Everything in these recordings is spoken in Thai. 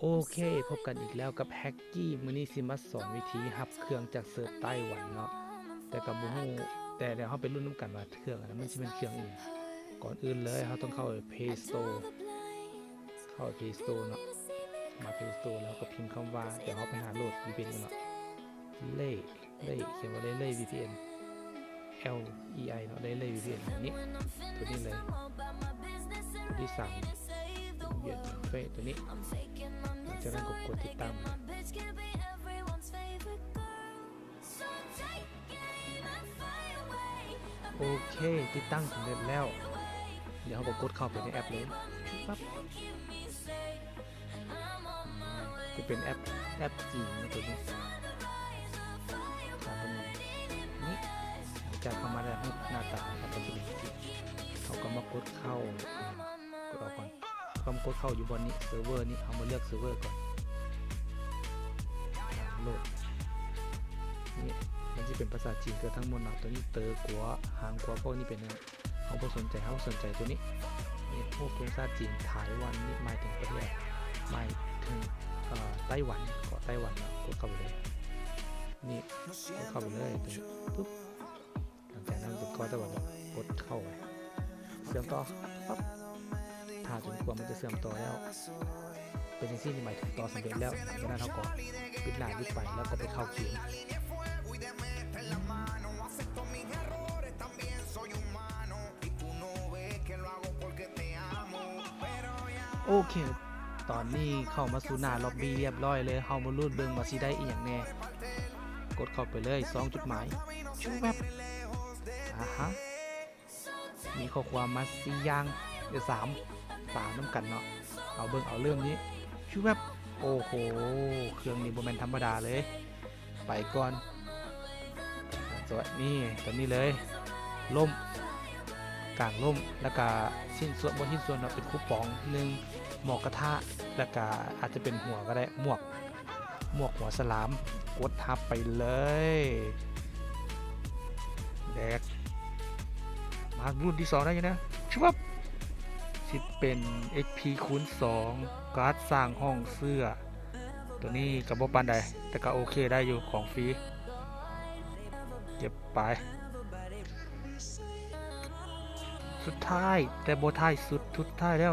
โอเคพบกันอีกแล้วกับแฮกกี้มื้อนี้สิมาสอนวิธีหับเครื่องจากเซิร์ฟไต้หวันเนาะแต่กับบ่ฮู้แต่เดี๋ยวเฮาไปรุ่นน้ำกันว่าเครื่องอันนั้นมันสิเป็นเครื่องอีหยังก่อนอื่นเลยเฮาต้องเข้าไป Play Store เข้าไป Play Store เนาะมา Play Store แล้วก็พิมพ์คำว่าเดี๋ยวเฮาไปหาโหลด VPN กันเนาะเล่เขียนว่าเล่ VPN LEI เนาะเล่ VPN นี้ตัวนี้เลยตัวที่3เวียดเฟซตัวนี้หลังจากนั้นกดติดตามโอเคติดตั้งสำเร็จแล้วเดี๋ยวเราก็กดเข้าไปในแอปเลยปั๊บจะเป็นแอปจีนตัวนี้ขาตัวนี้นี่หลังจากเข้ามาแล้วหน้าตาครับเป็นสีเขาก็มากดเข้ากดออกก่อนก็มากดเข้าอยู่บนนี้เซิร์ฟเวอร์นี้เอามาเลือกเซิร์ฟเวอร์ก่อนโหลดนี่มันจะเป็นภาษาจีนเกือบทั้งหมดนะตัวนี้เตอกัวหางกัวพวกนี้เป็นเขาสนใจตัวนี้นี่พวกภาษาจีนไต้หวันนี่หมายถึงประเทศหมายถึงไต้หวันเกาะไต้หวันนะกดเข้าไปเลยนี่กดเข้าไปเลยปุ๊บหลังจากนั้นเป็นเกาะไต้หวันกดเข้าไปเชื่อมต่อปั๊บถ้าจนกว่ามันจะเชื่อมต่อแล้วเป็นอย่างที่หมายถึงต่อสำเร็จแล้วจากนั้นเราก็ปิดหน้าปิดไปแล้วก็ไปเข้าเกมโอเคตอนนี้เข้ามาสู่หน้าล็อบบี้เรียบร้อยเลยเฮามาลุ้นเบิ่งว่าสิได้อีหยังแน่กดเข้าไปเลย2จุดหมายชูแบบฮะมีข้อความมา4อย่างหรือ3น้ำกันเนาะเอาเบิ่งเอาเรื่องนี้ชูแบบโอ้โหเครื่องนี้บ่แม่นธรรมดาเลยไปก่อนสวัสดีนี่ตอนนี้เลยล่มกลางล่มแล้วก็ชิ้นส่วนบนชิ้นส่วนเป็นคูปอง1หมอกกระทะแล้วก็อาจจะเป็นหัวก็ได้หมวกหัวสลามกดทับไปเลยแดกมารุ่นที่2ได้ยังนะชุบสิเป็น XP คูณ2การ์ดสร้างห้องเสื้อตัวนี้กับบ่ปานใดแต่ก็โอเคได้อยู่ของฟรีเก็บไปสุดท้ายแต่โบท้ายสุดท้ายแล้ว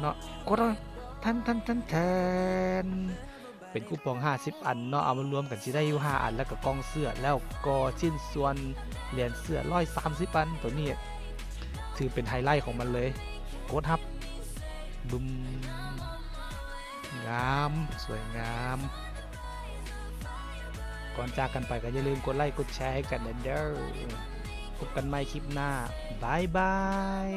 เนาะกดเลยทันเป็นคูปอง50อันเนาะเอามารวมกันสิได้อยู่5อันแล้วก็กล่องเสื้อแล้วก็ชิ้นส่วนเหรียญเสื้อ130อันตัวนี้ถือเป็นไฮไลท์ของมันเลยกดครับบึมงามสวยงามก่อนจากกันไปก็อย่าลืมกดไลค์กดแชร์ให้กันเด้อพบกันใหม่คลิปหน้าบายบาย